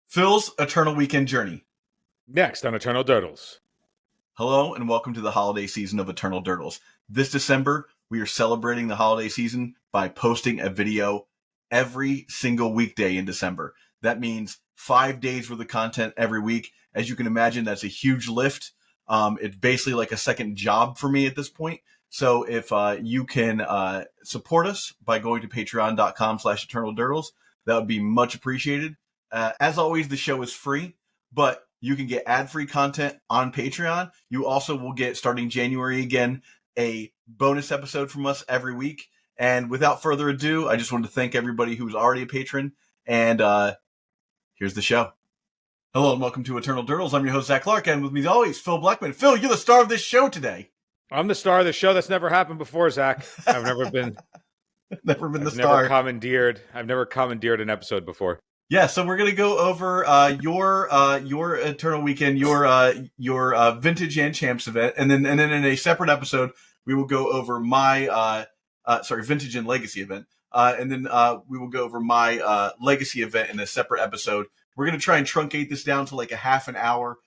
Phil's Eternal Weekend Journey. Next on Eternal Durdles. Hello and welcome to the holiday season of Eternal Durdles. This December, we are celebrating the holiday season by posting a video every single weekday in December. That means 5 days worth of content every week. As you can imagine, that's a huge lift. It's basically like a second job for me at this point. So if you can support us by going to patreon.com/eternaldurdles, that would be much appreciated. As always, the show is free, but you can get ad-free content on Patreon. You also will get, starting January again, a bonus episode from us every week. And without further ado, I just wanted to thank everybody who's already a patron. And here's the show. Hello and welcome to Eternal Durdles. I'm your host, Zach Clark, and with me as always, Phil Blackman. Phil, you're the star of this show today. I'm the star of the show. That's never happened before, Zach. I've never been... the star. I've never commandeered an episode before. Yeah, so we're gonna go over your Eternal Weekend, your Vintage and Champs event, and then in a separate episode we will go over my Vintage and Legacy event, and then we will go over my Legacy event in a separate episode. We're gonna try and truncate this down to like a half an hour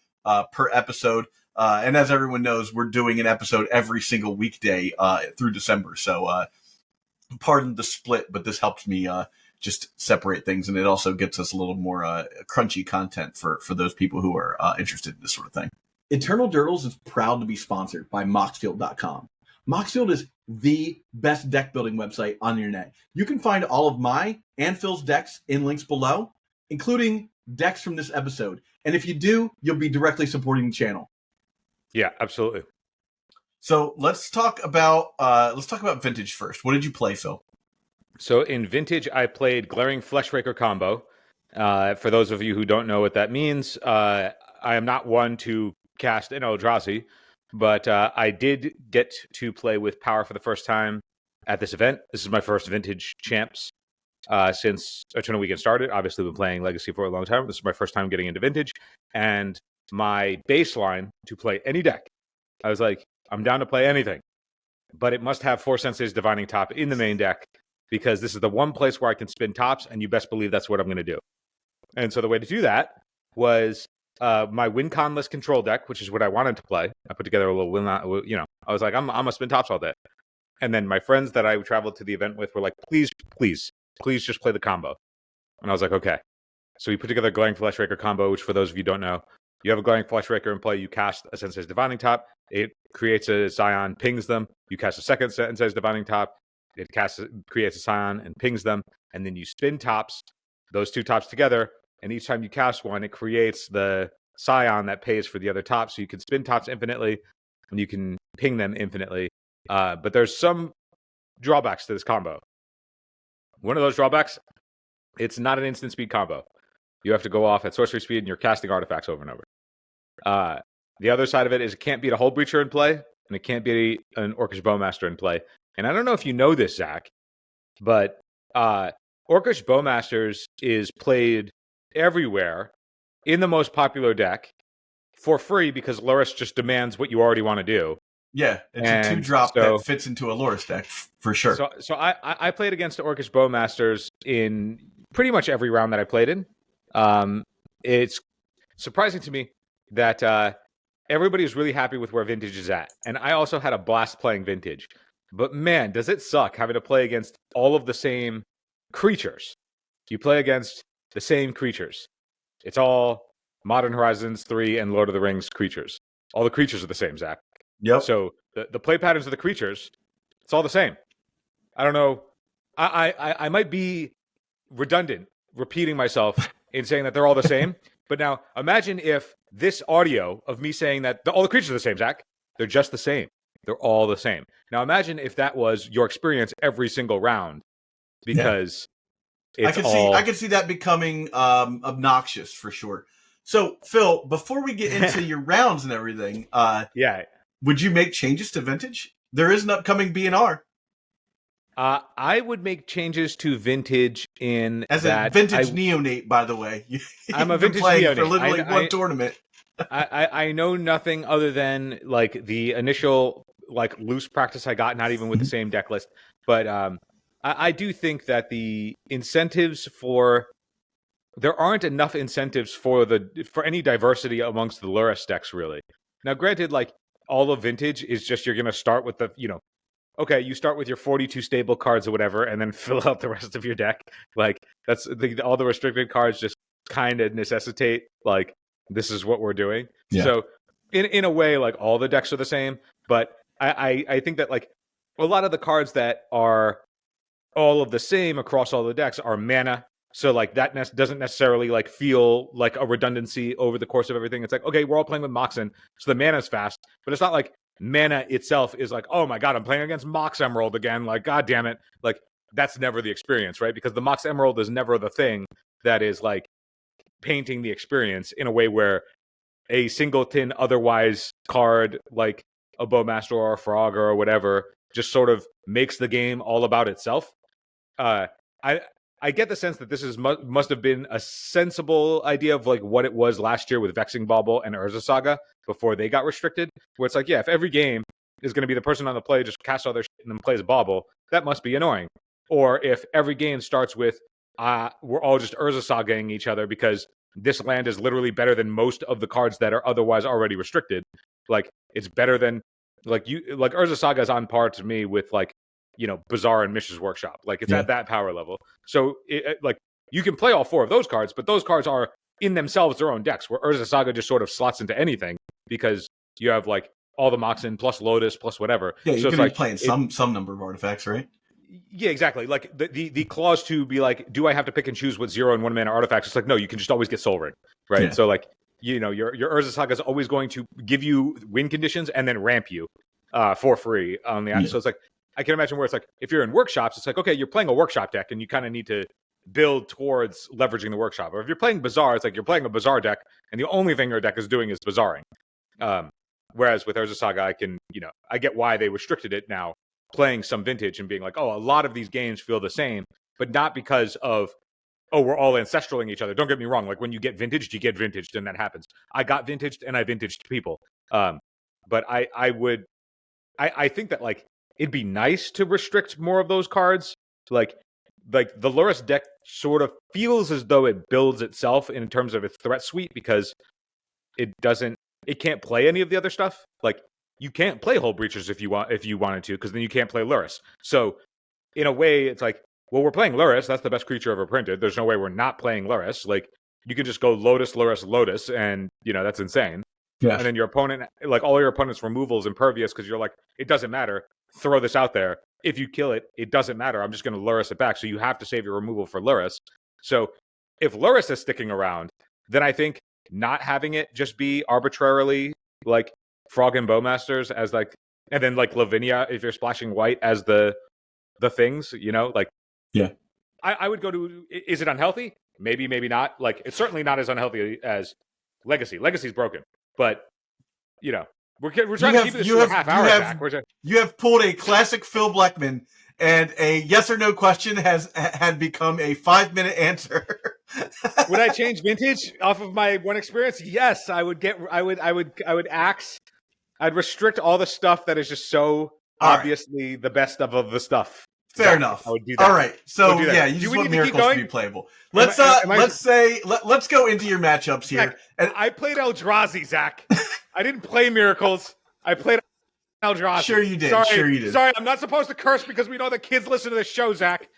per episode, and as everyone knows, we're doing an episode every single weekday through December. So pardon the split, but this helps me just separate things, and it also gets us a little more crunchy content for those people who are interested in this sort of thing. Eternal Durdles is proud to be sponsored by Moxfield.com. Moxfield is the best deck building website on the internet. You can find all of my and Phil's decks in links below, including decks from this episode. And if you do, you'll be directly supporting the channel. Yeah, absolutely. So let's talk about Vintage first. What did you play, Phil? So in Vintage, I played Glaring Fleshraker combo. For those of you who don't know what that means, I am not one to cast an Eldrazi, but I did get to play with Power for the first time at this event. This is my first Vintage Champs since Eternal Weekend started. Obviously, been playing Legacy for a long time. This is my first time getting into Vintage, and my baseline to play any deck, I was like, I'm down to play anything, but it must have 4 Sensei's Divining Top in the main deck, because this is the one place where I can spin tops, and you best believe that's what I'm going to do. And so the way to do that was my win-con-less control deck, which is what I wanted to play. I put together a little I was like, I'm going to spin tops all day. And then my friends that I traveled to the event with were like, please just play the combo. And I was like, okay. So we put together a Glaring Fleshraker combo, which for those of you who don't know, you have a Glaring Fleshraker in play, you cast a Sensei's Divining Top, it creates a Scion, pings them, you cast a second Sensei's Divining Top, it creates a Scion and pings them, and then you spin tops, those two tops together, and each time you cast one, it creates the Scion that pays for the other top, so you can spin tops infinitely, and you can ping them infinitely. But there's some drawbacks to this combo. One of those drawbacks, it's not an instant speed combo. You have to go off at sorcery speed, and you're casting artifacts over and over. The other side of it is it can't beat a Hull Breacher in play, and it can't beat an Orcish Bowmaster in play. And I don't know if you know this, Zach, but Orcish Bowmasters is played everywhere in the most popular deck for free because Loris just demands what you already want to do. Yeah, it's a 2-drop that fits into a Loris deck, for sure. So I played against Orcish Bowmasters in pretty much every round that I played in. It's surprising to me that everybody's really happy with where Vintage is at. And I also had a blast playing Vintage. But man, does it suck having to play against all of the same creatures. You play against the same creatures. It's all Modern Horizons 3 and Lord of the Rings creatures. All the creatures are the same, Zach. Yep. So the play patterns of the creatures, it's all the same. I don't know. I might be redundant, repeating myself in saying that they're all the same. But now imagine if this audio of me saying that all the creatures are the same, Zach. They're just the same. They're all the same. Now imagine if that was your experience every single round, because it's I can see that becoming obnoxious for sure. So Phil, before we get into your rounds and everything, would you make changes to Vintage? There is an upcoming BNR. I would make changes to Vintage in as a Vintage neonate, by the way. I'm a Vintage neonate for literally one tournament. I know nothing other than like the initial like loose practice I got, not even with the same deck list. But I do think that the incentives for there aren't enough incentives for any diversity amongst the Lurrus decks, really. Now, granted, like all of Vintage is just you're going to start with okay, you start with your 42 stable cards or whatever, and then fill out the rest of your deck. Like that's all the restricted cards just kind of necessitate like this is what we're doing. Yeah. So in a way, like all the decks are the same, but I think that like a lot of the cards that are all of the same across all the decks are mana. So like that doesn't necessarily like feel like a redundancy over the course of everything. It's like, okay, we're all playing with Moxen, so the mana's fast, but it's not like mana itself is like, oh my god, I'm playing against Mox Emerald again. Like, god damn it. Like, that's never the experience, right? Because the Mox Emerald is never the thing that is like painting the experience in a way where a singleton otherwise card like a Bowmaster or a Frog or whatever just sort of makes the game all about itself. I get the sense that this must have been a sensible idea of like what it was last year with Vexing Bauble and Urza Saga before they got restricted, where it's like, yeah, if every game is going to be the person on the play just casts all their shit and then plays Bauble, that must be annoying. Or if every game starts with we're all just Urza Sagaing each other because this land is literally better than most of the cards that are otherwise already restricted. Like it's better than like Urza Saga is on par to me with like Bazaar and Mishra's Workshop. Like it's at that power level. So like you can play all four of those cards, but those cards are in themselves their own decks, where Urza Saga just sort of slots into anything because you have like all the Moxen plus Lotus plus whatever. Yeah, you're so going to be playing some number of artifacts, right? Yeah, exactly. Like the clause to be like, do I have to pick and choose what 0 and 1 mana artifacts? It's like, no, you can just always get Soul Ring, right? Yeah. So like, your Urza Saga is always going to give you win conditions and then ramp you for free on the app. So it's like, I can imagine where it's like, if you're in workshops, it's like, okay, you're playing a workshop deck and you kind of need to build towards leveraging the workshop. Or if you're playing Bazaar, it's like you're playing a Bazaar deck and the only thing your deck is doing is Bazaaring. Whereas with Urza Saga, I can, I get why they restricted it now, playing some Vintage and being like, oh, a lot of these games feel the same, but not because of, oh, we're all ancestraling each other. Don't get me wrong. Like when you get Vintaged, you get Vintaged and that happens. I got Vintaged and I Vintaged people. But I think that like, it'd be nice to restrict more of those cards. Like the Lurrus deck sort of feels as though it builds itself in terms of its threat suite because it can't play any of the other stuff. Like you can't play Hull Breachers if you wanted to, because then you can't play Lurrus. So in a way, it's like, well, we're playing Lurrus. That's the best creature ever printed. There's no way we're not playing Lurrus. Like you can just go Lotus, Lurrus, Lotus, and that's insane. Yeah. And then your opponent, like all your opponent's removal is impervious because you're like, it doesn't matter. Throw this out there. If you kill it, it doesn't matter. I'm just going to Lurrus it back. So you have to save your removal for Lurrus. So if Lurrus is sticking around, then I think not having it just be arbitrarily like Frog and Bowmasters as like, and then like Lavinia, if you're splashing white as the things, like, yeah, I would go to, is it unhealthy? Maybe, maybe not. Like, it's certainly not as unhealthy as Legacy. Legacy's broken, but we're trying to keep this to a half hour back. You have pulled a classic Phil Blackman, and a yes or no question had become a 5-minute answer. Would I change Vintage off of my one experience? Yes, I would axe. I'd restrict all the stuff that is just so obviously the best of the stuff. Fair enough. I would do that. All right. So yeah, you just want miracles to be playable. Let's go into your matchups here. Zach, and I played Eldrazi, Zach. I didn't play miracles. I played Eldrazi. Sure you did. Sorry, I'm not supposed to curse because we know that kids listen to this show, Zach.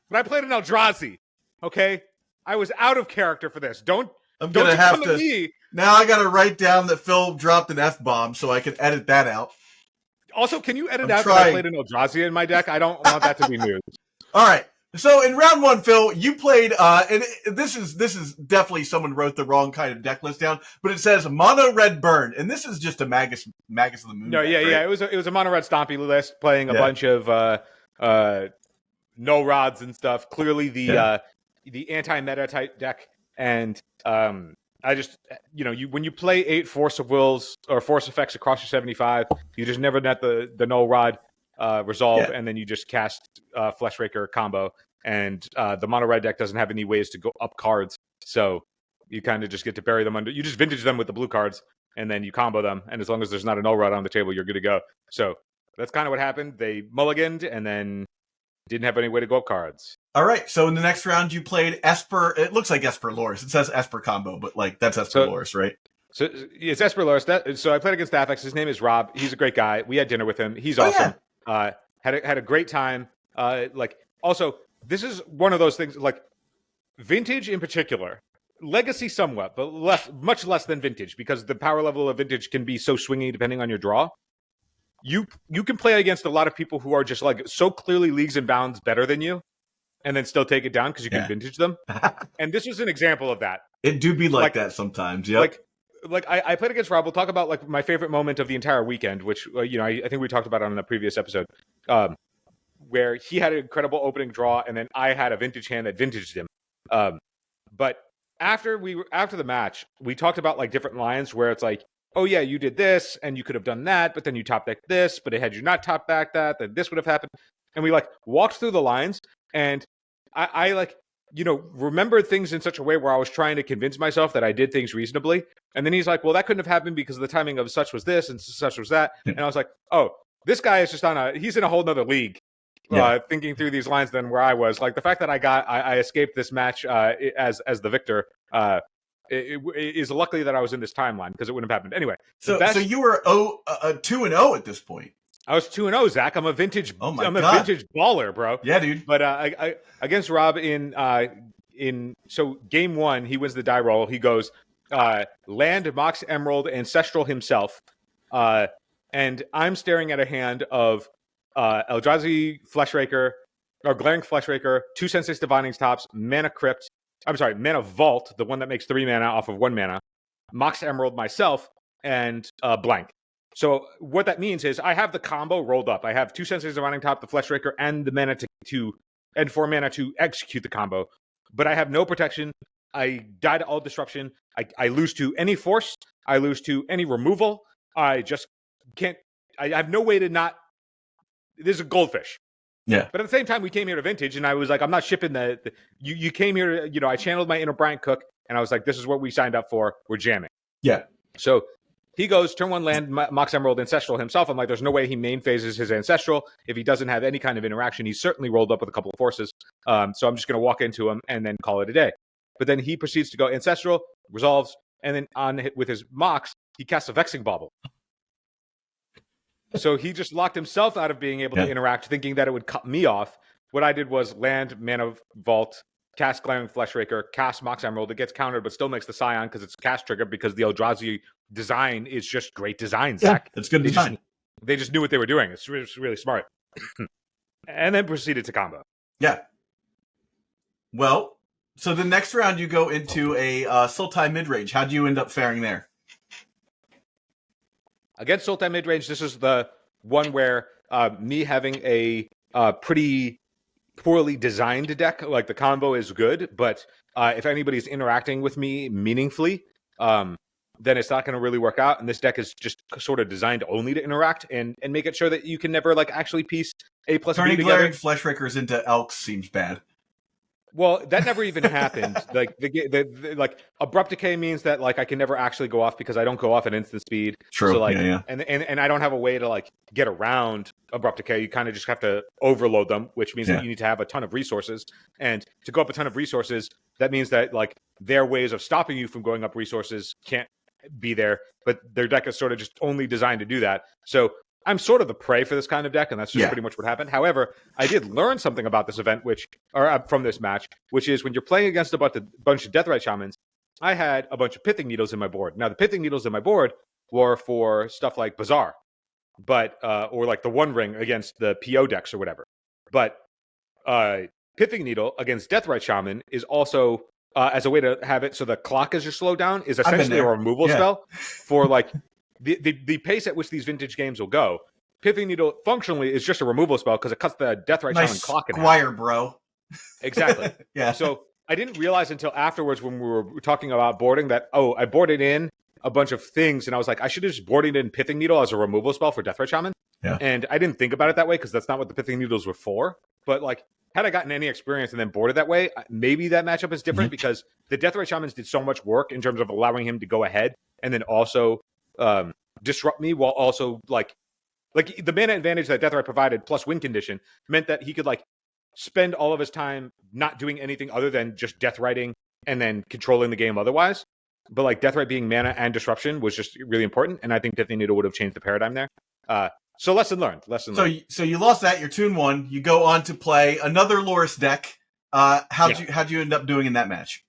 But I played an Eldrazi. Okay? I was out of character for this. Don't come at me. Now I got to write down that Phil dropped an F-bomb so I can edit that out. Also, can you edit out that I played an Eldrazi in my deck? I don't want that to be news. All right. So in round one, Phil, you played, and this is definitely someone wrote the wrong kind of deck list down, but it says mono red burn, and this is just a Magus of the Moon. No, deck, yeah. It was a mono red stompy list playing a bunch of no rods and stuff. Clearly the anti-meta type deck, and I just when you play 8 Force of Wills or Force effects across your 75, you just never net the null rod resolve, and then you just cast Fleshraker combo, and the mono red deck doesn't have any ways to go up cards, so you kind of just get to bury them under. You just vintage them with the blue cards, and then you combo them, and as long as there's not a null rod on the table, you're good to go. So that's kind of what happened. They mulliganed, and then didn't have any way to go up cards. All right. So in the next round, you played Esper. It looks like Esper Loris. It says Esper combo, but like that's Esper Loris, right? So it's Esper Loris. So I played against Daffex. His name is Rob. He's a great guy. We had dinner with him. He's awesome. Yeah. Had a great time. Also, this is one of those things like Vintage in particular. Legacy somewhat, but much less than Vintage, because the power level of Vintage can be so swingy depending on your draw. You can play against a lot of people who are just like so clearly leagues and bounds better than you, and then still take it down because you can Vintage them. And this was an example of that. It do be like that sometimes. Yep. I played against Rob. We'll talk about like my favorite moment of the entire weekend, which I think we talked about on the previous episode, where he had an incredible opening draw, and then I had a Vintage hand that vintaged him. But after the match, we talked about like different lines where it's like, oh yeah, you did this and you could have done that, but then you top decked this, but had you not top back that, then this would have happened. And we like walked through the lines, and I like, remembered things in such a way where I was trying to convince myself that I did things reasonably. And then he's like, well, that couldn't have happened because the timing of such was this and such was that. And I was like, oh, this guy is just he's in a whole nother league. Thinking through these lines than where I was. Like the fact that I escaped this match as the victor it is luckily that I was in this timeline, because it wouldn't have happened anyway. So you were 2-0 at this point. I was 2-0, Zach. I'm a vintage. Oh my I'm God. a vintage baller, bro. Yeah, dude. But I against Rob so game 1, he wins the die roll. He goes land, Mox Emerald, Ancestral himself, and I'm staring at a hand of Eldrazi Fleshraker, or Glaring Fleshraker, 2 Sensei's Divining Tops, Mana Crypt. I'm sorry, Mana Vault, the one that makes 3 mana off of 1 mana, Mox Emerald myself, and blank. So what that means is I have the combo rolled up. I have 2 Sensei's Divining Top, the Fleshraker, and the mana and 4 mana to execute the combo. But I have no protection. I die to all disruption. I lose to any force. I lose to any removal. I just can't. I have no way to not. There's a goldfish. Yeah. But at the same time, we came here to Vintage, and I was like, I'm not shipping you came here, I channeled my inner Brian Cook, and I was like, this is what we signed up for. We're jamming. Yeah. So he goes, turn 1 land, Mox Emerald, Ancestral himself. I'm like, there's no way he main phases his Ancestral. If he doesn't have any kind of interaction, he's certainly rolled up with a couple of forces. So I'm just going to walk into him and then call it a day. But then he proceeds to go Ancestral, resolves, and then with his Mox, he casts a Vexing Bauble. So he just locked himself out of being able to interact, thinking that it would cut me off. What I did was land, Mana Vault, cast Glaring Fleshraker, cast Mox Emerald. It gets countered, but still makes the Scion because it's cast trigger, because the Eldrazi design is just great design, Zach. It's good design. They just knew what they were doing. It's really, really smart. And then proceeded to combo. Yeah. Well, so the next round you go into a Sultai midrange. How'd you end up faring there? Against Sultai midrange, this is the one where me having a pretty poorly designed deck, like the combo is good, but if anybody's interacting with me meaningfully, then it's not going to really work out. And this deck is just sort of designed only to interact and make it sure that you can never like actually piece A plus B together. Turning Glaring Fleshrakers into Elks seems bad. Well, that never even happened. Like like Abrupt Decay means that like I can never actually go off because I don't go off at instant speed. True. So, like, yeah. And I don't have a way to like get around Abrupt Decay. You kind of just have to overload them, which means that you need to have a ton of resources. And to go up a ton of resources, that means that like their ways of stopping you from going up resources can't be there. But their deck is sort of just only designed to do that. So I'm sort of the prey for this kind of deck, and that's just pretty much what happened. However, I did learn something about this event, from this match, which is when you're playing against a bunch of Deathrite Shamans, I had a bunch of Pithing Needles in my board. Now, the Pithing Needles in my board were for stuff like Bazaar, or like the One Ring against the PO decks or whatever. But Pithing Needle against Deathrite Shaman is also, as a way to have it so the clock is just slowed down, is essentially a removal spell for like... The pace at which these vintage games will go. Pithing Needle functionally is just a removal spell because it cuts the Deathrite Shaman clock in half. Squire, bro. Exactly. Yeah. So I didn't realize until afterwards when we were talking about boarding that, I boarded in a bunch of things and I was like, I should have just boarded in Pithing Needle as a removal spell for Deathrite Shaman. Yeah. And I didn't think about it that way because that's not what the Pithing Needles were for. But like, had I gotten any experience and then boarded that way, maybe that matchup is different because the Deathrite Shamans did so much work in terms of allowing him to go ahead and then also disrupt me while also like the mana advantage that Deathrite provided plus win condition meant that he could like spend all of his time not doing anything other than just death writing and then controlling the game otherwise. But like Deathrite being mana and disruption was just really important, and I think Deathly Needle would have changed the paradigm there. So lesson learned. So you lost that. You're 2-1. You go on to play another Loris deck. How'd you end up doing in that match?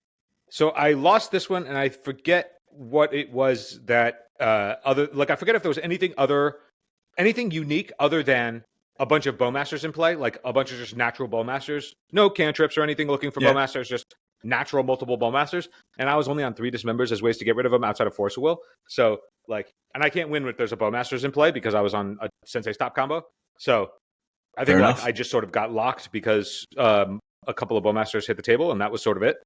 So I lost this one, and I forget what it was that I forget if there was anything unique other than a bunch of Bowmasters in play, like a bunch of just natural Bowmasters, no cantrips or anything looking for Bowmasters, just natural multiple Bowmasters. And I was only on 3 Dismembers as ways to get rid of them outside of Force of Will. So and I can't win if there's a Bowmasters in play because I was on a Sensei Stop combo. So I think I just sort of got locked because a couple of Bowmasters hit the table, and that was sort of it.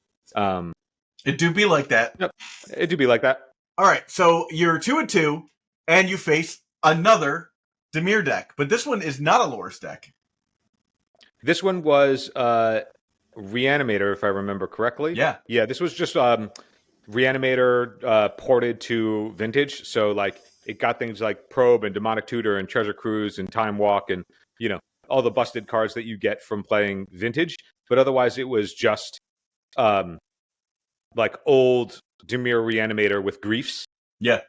It do be like that. Yep, it do be like that. All right, so you're 2-2, and you face another Dimir deck, but this one is not a Loris deck. This one was Reanimator, if I remember correctly. Yeah. This was just Reanimator ported to Vintage. So like it got things like Probe and Demonic Tutor and Treasure Cruise and Time Walk and all the busted cards that you get from playing Vintage. But otherwise, it was just like old Dimir Reanimator with Griefs. Yeah.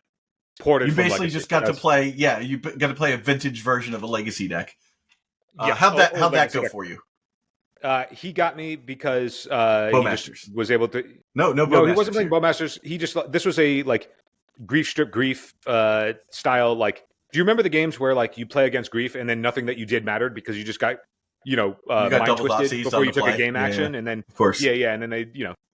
Ported. You basically just got to play. Yeah, you got to play a Vintage version of a Legacy deck. How'd that go for you? He got me because Bowmasters was able to. No, he wasn't playing Bowmasters. He just this was a like Grief Strip Grief style. Like, do you remember the games where like you play against Grief and then nothing that you did mattered because you just got mind twisted before you took a game action, and then of course and then they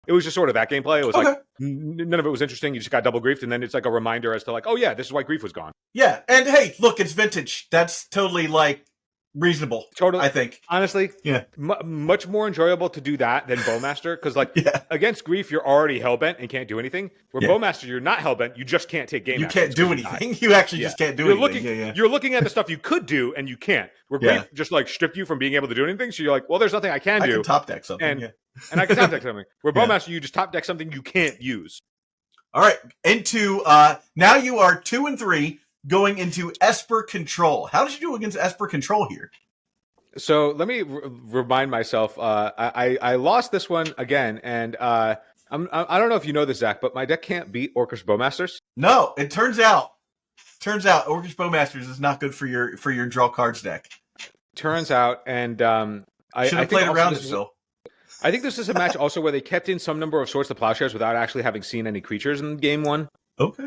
it was just sort of that gameplay. It was like none of it was interesting. You just got double griefed, and then it's like a reminder as to like, oh yeah, this is why Grief was gone. Yeah, and hey, look, it's Vintage. That's totally like reasonable. Totally, I think. Honestly, much more enjoyable to do that than Bowmaster because like against Grief, you're already hellbent and can't do anything. Where Bowmaster, you're not hellbent, you just can't take game. You can't do anything. You actually just can't do anything. You're looking at the stuff you could do and you can't. Where Grief just like stripped you from being able to do anything. So you're like, well, there's nothing I can do. I can top deck something. And I can top deck something. Where Bowmaster, you just top deck something you can't use. All right, into now you are 2-3 going into Esper Control. How did you do against Esper Control here? So let me remind myself. I lost this one again, and I don't know if you know this, Zach, but my deck can't beat Orcish Bowmasters. No, it turns out Orcish Bowmasters is not good for your draw cards deck. Turns out, and I should have played around it, Phil. I think this is a match also where they kept in some number of Swords to Plowshares without actually having seen any creatures in game one. Okay.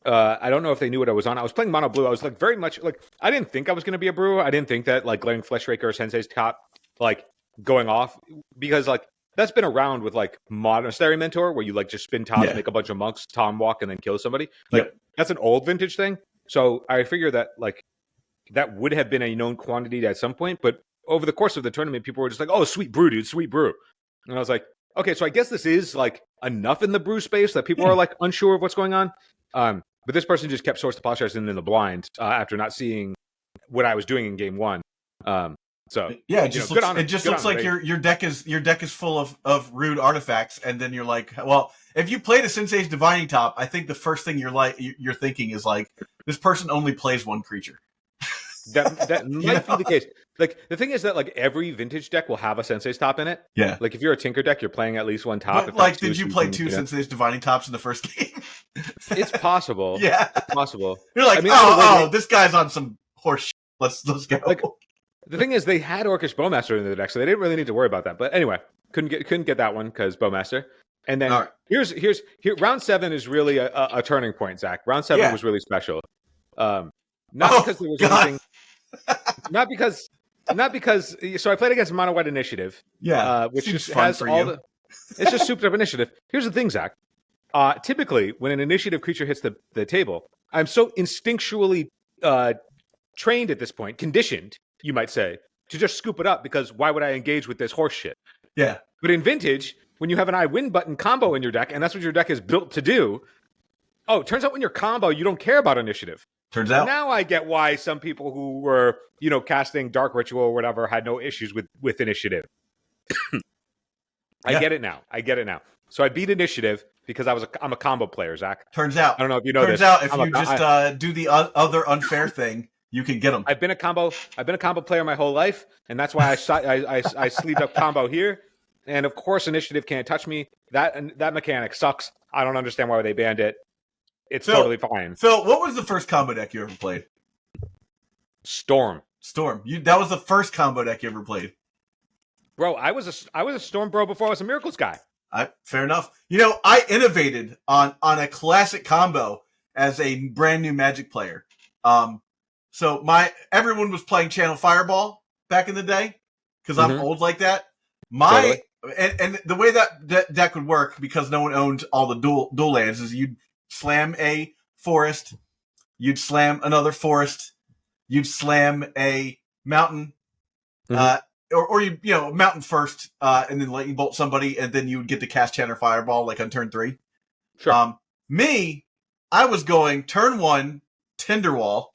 I don't know if they knew what I was on. I was playing mono blue. I was like very much like I didn't think I was going to be a brewer. I didn't think that like Glaring Fleshraker or Sensei's Top like going off because like that's been around with like Monastery Mentor where you like just spin tops, make a bunch of monks, Tom walk, and then kill somebody. Like that's an old Vintage thing. So I figure that like that would have been a known quantity at some point, but over the course of the tournament, people were just like, "Oh, sweet brew, dude, sweet brew," and I was like, "Okay, so I guess this is like enough in the brew space that people are like unsure of what's going on." But this person just kept Source to Plowshares in the blind after not seeing what I was doing in game one. So yeah, it just looks like your deck is full of rude artifacts, and then you're like, well, if you played a Sensei's Divining Top, I think the first thing you're thinking is like, this person only plays one creature. That might be the case. Like the thing is that like every Vintage deck will have a Sensei's Top in it. Yeah. Like if you're a Tinker deck, you're playing at least one top. But like, did you play two Sensei's Divining Tops in the first game? It's possible. Yeah, it's possible. You're like, this guy's on some horse shit. Let's go. Like, the thing is, they had Orcish Bowmaster in the deck, so they didn't really need to worry about that. But anyway, couldn't get that one because Bowmaster. And then here's round 7 is really a turning point, Zach. Round 7 was really special. Not because there was anything. Not because. So I played against Mono White Initiative. Yeah, which just has all it's just souped up initiative. Here's the thing, Zach. Typically, when an initiative creature hits the table, I'm so instinctually trained at this point, conditioned, you might say, to just scoop it up because why would I engage with this horse shit? Yeah. But in Vintage, when you have an I win button combo in your deck, and that's what your deck is built to do, it turns out when you're combo, you don't care about initiative. Turns out. Now I get why some people who were, casting Dark Ritual or whatever had no issues with initiative. I get it now. So I beat initiative because I'm a combo player, Zach. Turns out. I don't know if you know this. Turns out if you just do the other unfair thing you can get them. I've been a combo player my whole life, and that's why I sleeved up combo here. And of course, initiative can't touch me. That mechanic sucks. I don't understand why they banned it. It's totally fine. Phil, what was the first combo deck you ever played? Storm. That was the first combo deck you ever played. Bro, I was a Storm bro before I was a Miracles guy. Fair enough. I innovated on a classic combo as a brand new Magic player. So everyone was playing Channel Fireball back in the day because I'm old like that. And the way that deck would work, because no one owned all the dual lands, is you'd slam a forest, you'd slam another forest, you'd slam a mountain, or you mountain first, and then lightning bolt somebody, and then you would get to cast Channel Fireball like on turn 3. Sure. I was going turn 1 Tinderwall,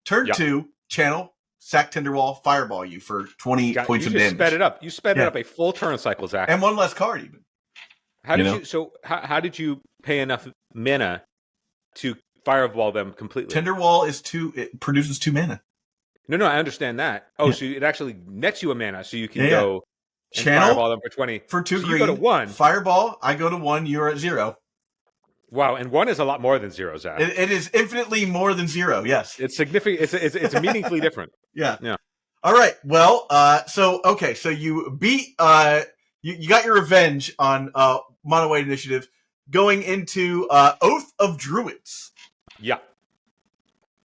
turn 2 Channel Sack Tinderwall Fireball you for 20 points of damage. You sped it up. You sped it up a full turn cycle, Zach. And one less card even. How did you pay enough mana to Fireball them completely? Tinderwall it produces 2 mana. No, I understand that. Oh, so it actually nets you a mana, so you can go and Channel Fireball them for 20. For 2 so green. You go to 1. Fireball, I go to 1, you're at 0. Wow, and 1 is a lot more than 0, Zach. It is infinitely more than 0, yes. It's significant. It's meaningfully different. Yeah. All right. Well, so you beat you got your revenge on Mono White Initiative going into Oath of Druids. Yeah.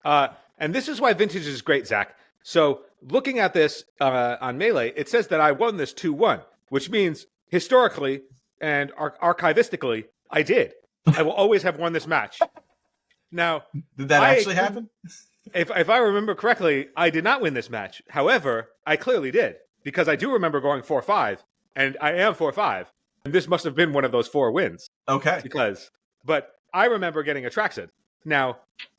And this is why Vintage is great, Zach. So looking at this on Melee, it says that I won this 2-1, which means historically and archivistically, I did. I will always have won this match. Now, did that actually happen? If I remember correctly, I did not win this match. However, I clearly did, because I do remember going 4-5, and I am 4-5, and this must have been one of those 4 wins. Okay. But I remember getting Atraxid. Now,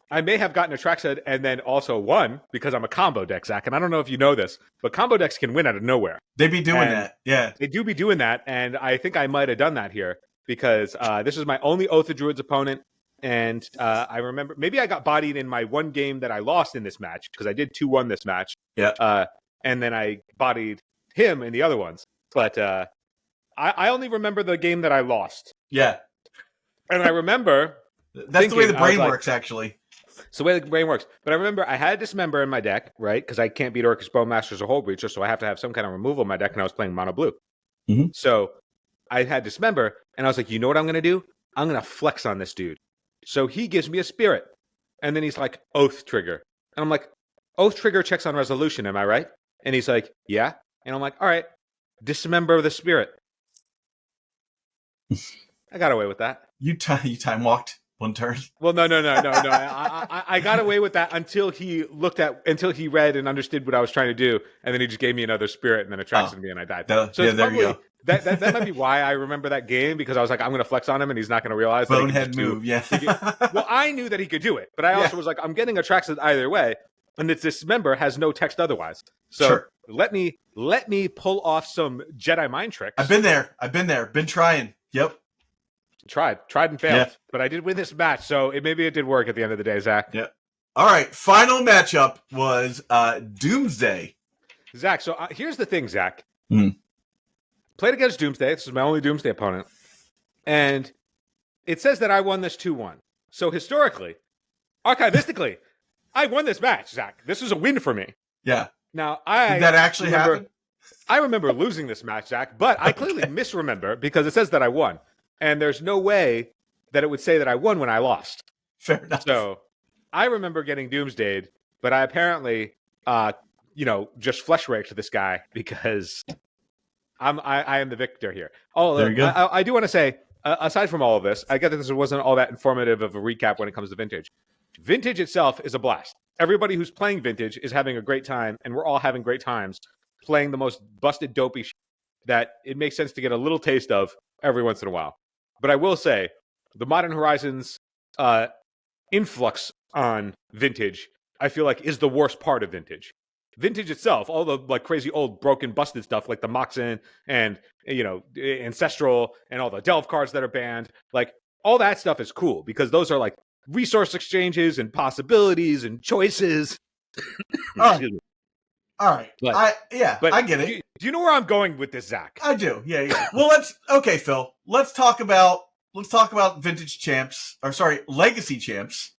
I may have gotten Atraxid and then also won because I'm a combo deck, Zach, and I don't know if you know this, but combo decks can win out of nowhere. They be doing that, yeah. They do be doing that, and I think I might have done that here, because this was my only Oath of Druids opponent. And I remember maybe I got bodied in my one game that I lost in this match, because I did 2-1 this match. Yeah. And then I bodied him in the other ones. But I only remember the game that I lost. Yeah. And I remember that's the way the brain works, actually. It's the way the brain works. But I remember I had a Dismember in my deck, right? Because I can't beat Orcish Bowmasters or Hull Breacher, so I have to have some kind of removal in my deck, and I was playing mono blue. Mm-hmm. So I had Dismember, and I was like, you know what I'm going to do? I'm going to flex on this dude. So he gives me a Spirit. And then he's like, Oath Trigger. And I'm like, Oath Trigger checks on resolution, am I right? And he's like, yeah. And I'm like, all right, Dismember the Spirit. I got away with that. You time walked one turn. Well, no. I got away with that until he read and understood what I was trying to do. And then he just gave me another Spirit and then attracted me and I died. So there you go. That might be why I remember that game, because I was like, I'm going to flex on him and he's not going to realize. Bonehead move, yeah. Well, I knew that he could do it, but I also was like, I'm getting attracted either way, and this Dismember has no text otherwise. So let me pull off some Jedi mind tricks. I've been there, been trying. Yep. Tried and failed, but I did win this match, so maybe it did work at the end of the day, Zach. Yeah. All right, final matchup was Doomsday. Zach, so here's the thing, Zach. Mm. Played against Doomsday. This is my only Doomsday opponent. And it says that I won this 2-1. So historically, archivistically, I won this match, Zach. This is a win for me. Yeah. Now, did that actually happen? I remember losing this match, Zach, but I clearly misremember, because it says that I won. And there's no way that it would say that I won when I lost. Fair enough. So I remember getting Doomsdayed, but I apparently, just flesh raked this guy, because I am the victor here. There you go. I do want to say, aside from all of this, I get that this wasn't all that informative of a recap when it comes to Vintage. Vintage itself is a blast. Everybody who's playing Vintage is having a great time, and we're all having great times playing the most busted, dopey shit that it makes sense to get a little taste of every once in a while. But I will say, the Modern Horizons influx on Vintage, I feel like, is the worst part of Vintage. Vintage itself, all the crazy old broken busted stuff like the Moxen and Ancestral and all the Delve cards that are banned, all that stuff is cool, because those are resource exchanges and possibilities and choices. All right. Excuse me. All right. But I get it. Do you know where I'm going with this, Zach? I do. Yeah. Well, Phil. Let's talk about vintage champs, or sorry, legacy champs.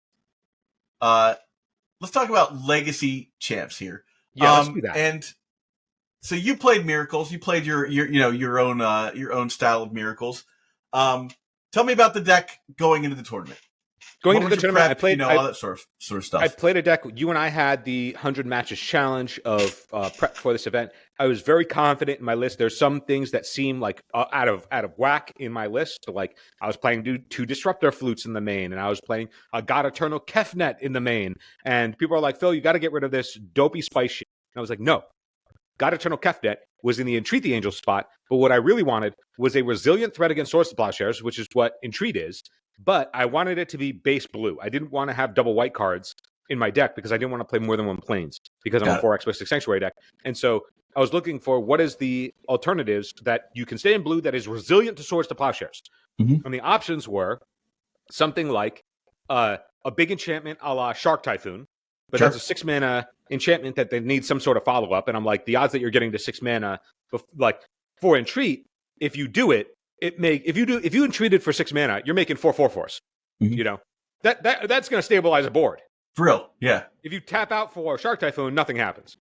Let's talk about legacy champs here. Yeah, let's do that. And so you played miracles. You played your own style of miracles. Tell me about the deck going into the tournament. Going into the tournament, prep, I played all that sort of stuff. I played a deck. You and I had the 100 matches challenge of prep for this event. I was very confident in my list. There's some things that seem like out of whack in my list. So, like, I was playing two Disruptor Flutes in the main, and I was playing a God Eternal Kefnet in the main. And people are like, Phil, you got to get rid of this dopey spice shit. And I was like, no. God Eternal Kefnet was in the Entreat the Angel spot, but what I really wanted was a resilient threat against Swords to Plowshares, which is what Entreat is. But I wanted it to be base blue. I didn't want to have double white cards in my deck because I didn't want to play more than one planes because I'm a 4x6 Sanctuary deck. And so I was looking for what is the alternatives that you can stay in blue that is resilient to Swords to Plowshares. Mm-hmm. And the options were something like a big enchantment a la Shark Typhoon, but that's a 6 mana enchantment that they need some sort of follow-up. And I'm like, the odds that you're getting to 6 mana, like for Entreat, if you do it, if you entreated for 6 mana, you're making 4/4/4s. Mm-hmm. You know, that's going to stabilize a board. For real, yeah. If you tap out for Shark Typhoon, nothing happens.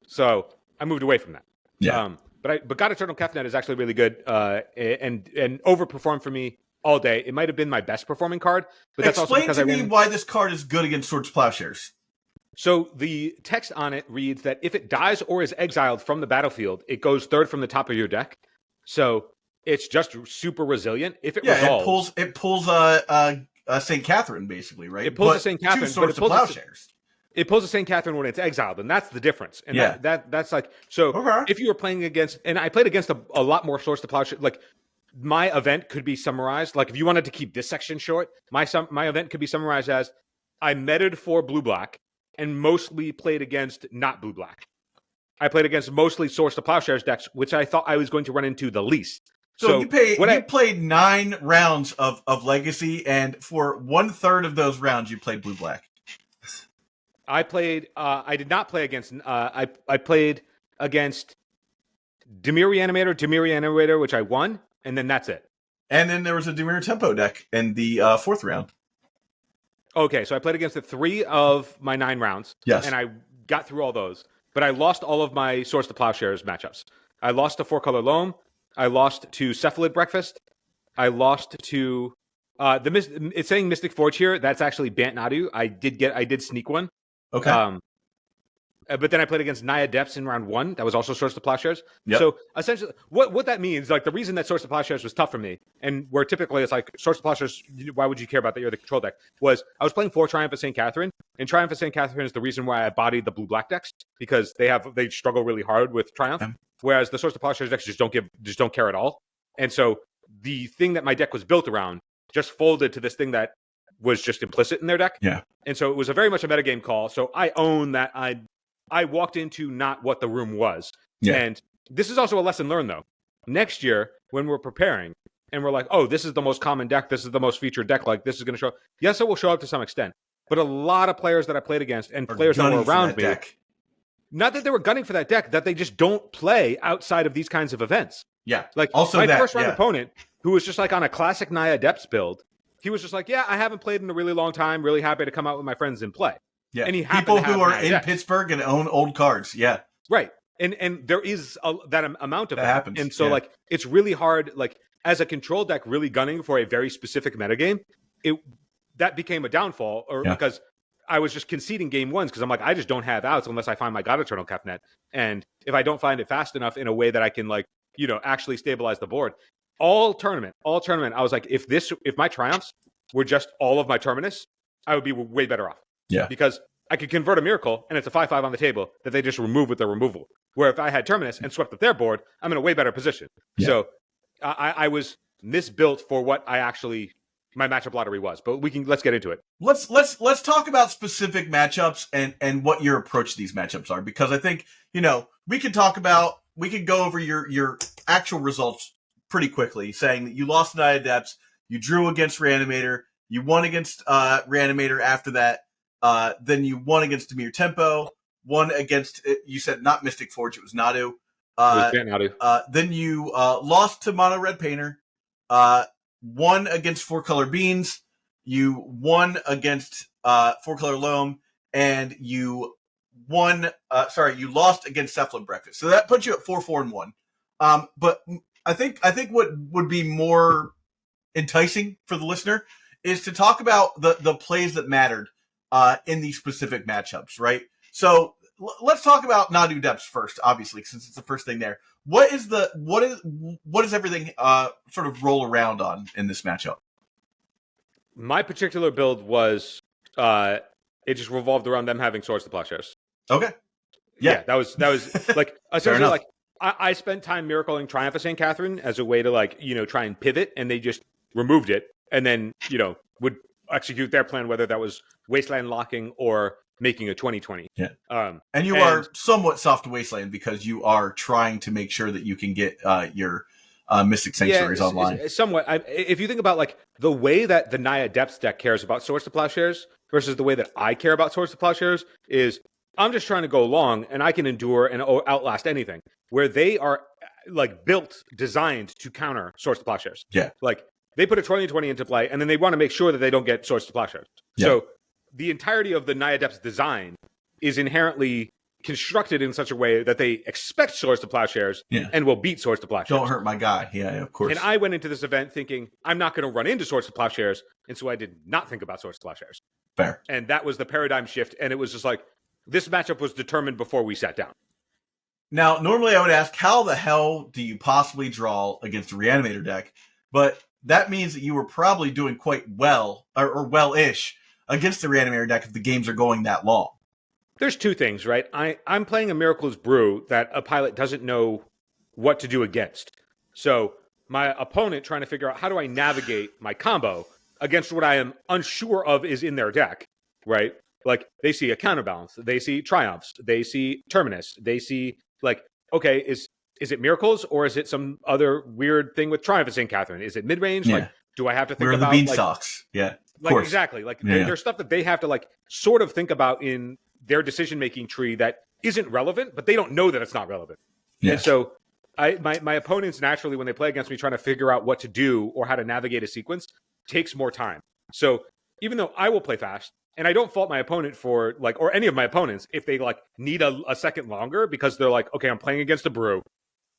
So I moved away from that. Yeah. But God Eternal Kefnet is actually really good and overperformed for me all day. It might have been my best performing card, but that's Explain also because to me why this card is good against Swords to Plowshares. So the text on it reads that if it dies or is exiled from the battlefield, it goes third from the top of your deck. So it's just super resilient. If it resolves, it pulls St. Catherine basically, right? It pulls a St. Catherine, but it pulls Plowshares. It pulls a St. Catherine when it's exiled, and that's the difference. And that's like so. Okay. If you were playing against, and I played against a lot more Swords to Plowshares, like. My event could be summarized, like if you wanted to keep this section short, my event could be summarized as I meted for blue-black and mostly played against not blue-black. I played against mostly Swords to Plowshares decks, which I thought I was going to run into the least. So you played 9 rounds of Legacy, and for 1/3 of those rounds, you played blue-black. I did not play against. I played against Dimir Reanimator, which I won. And then that's it. And then there was a Dimir Tempo deck in the 4th round. Okay, so I played against 3 of my 9 rounds. Yes. And I got through all those. But I lost all of my Swords to Plowshares matchups. I lost to 4-color Loam. I lost to Cephalid Breakfast. I lost to... it's saying Mystic Forge here. That's actually Bant Nadu. I did sneak one. Okay. But then I played against Naya Depths in round 1. That was also Swords to Plowshares. Yep. So essentially, what that means, like the reason that Swords to Plowshares was tough for me, and where typically it's like Swords to Plowshares, why would you care about that? You're the control deck. Was I was playing 4 Triumph of St. Catherine, and Triumph of St. Catherine is the reason why I bodied the blue-black decks because they struggle really hard with Triumph, whereas the Swords to Plowshares decks just don't care at all. And so the thing that my deck was built around just folded to this thing that was just implicit in their deck. Yeah. And so it was a very much a metagame call. So I own that I walked into not what the room was. Yeah. And this is also a lesson learned, though. Next year, when we're preparing, and we're like, oh, this is the most common deck, this is the most featured deck, like, this is going to show up. Yes, it will show up to some extent. But a lot of players that I played against, and players that were around me, not that they were gunning for that deck, that they just don't play outside of these kinds of events. Yeah. Like, also my first-round opponent, who was just, like, on a classic Naya Depths build, he was just like, yeah, I haven't played in a really long time, really happy to come out with my friends and play. Yeah, and people who are in Pittsburgh and own old cards. Yeah, right. And there is that amount of that happens. And so like it's really hard. Like as a control deck, really gunning for a very specific metagame, that became a downfall, because I was just conceding game ones because I'm like I just don't have outs unless I find my God Eternal Kefnet, and if I don't find it fast enough in a way that I can actually stabilize the board. All tournament, I was like if my triumphs were just all of my terminus, I would be way better off. Yeah. Because I could convert a miracle, and it's a 5/5 on the table that they just remove with their removal. Where if I had Terminus and swept up their board, I'm in a way better position. Yeah. So I was misbuilt for what my matchup lottery was. But let's get into it. Let's talk about specific matchups and what your approach to these matchups are, because I think we could go over your actual results pretty quickly, saying that you lost to Naya Depths, you drew against Reanimator, you won against Reanimator after that. then you won against Demir Tempo, one against, you said not Mystic Forge, it was Nadu. It was Nadu. Then you lost to Mono Red Painter, won against Four Color Beans, you won against Four Color Loam, and you you lost against Cephalid Breakfast. So that puts you at 4-4-1. But I think what would be more enticing for the listener is to talk about the plays that mattered in these specific matchups, right? So let's talk about Nadu Depths first, obviously, since it's the first thing there. What does everything sort of roll around on in this matchup? My particular build was it just revolved around them having Swords to Plowshares. Okay. Yeah, that was like essentially like I spent time miracling Triumph of St. Catherine as a way to like, try and pivot, and they just removed it and then, would execute their plan, whether that was Wasteland locking or making a 2020. Yeah. And you are somewhat soft Wasteland because you are trying to make sure that you can get your Mystic Sanctuaries online. Somewhat. If you think about like the way that the Naya Depths deck cares about Swords to Plowshares versus the way that I care about Swords to Plowshares is I'm just trying to go long and I can endure and outlast anything. Where they are like built, designed to counter Swords to Plowshares. Yeah. Like they put a 2020 into play and then they want to make sure that they don't get Swords to Plowshares. Yeah. So the entirety of the Naya Depths design is inherently constructed in such a way that they expect Swords to Plowshares and will beat Swords to Plowshares. Don't hurt my guy. Yeah, of course. And I went into this event thinking I'm not going to run into Swords to Plowshares, and so I did not think about Swords to Plowshares. Fair. And that was the paradigm shift, and it was just like this matchup was determined before we sat down. Now, normally I would ask, how the hell do you possibly draw against a Reanimator deck? But that means that you were probably doing quite well, or well-ish, against the Reanimator deck if the games are going that long. There's two things, right? I'm playing a Miracle's Brew that a pilot doesn't know what to do against. So my opponent trying to figure out how do I navigate my combo against what I am unsure of is in their deck, right? Like they see a counterbalance, they see triumphs, they see terminus, they see like, okay, is it miracles or is it some other weird thing with Triumph of St. Catherine? Is it mid range? Yeah. Like, do I have to think Where are about the beanstalks? Like, yeah, like exactly. Like there's stuff that they have to like sort of think about in their decision making tree that isn't relevant, but they don't know that it's not relevant. Yeah. And so my opponents naturally when they play against me trying to figure out what to do or how to navigate a sequence takes more time. So even though I will play fast, and I don't fault my opponent for like, or any of my opponents, if they like need a second longer because they're like, okay, I'm playing against a brew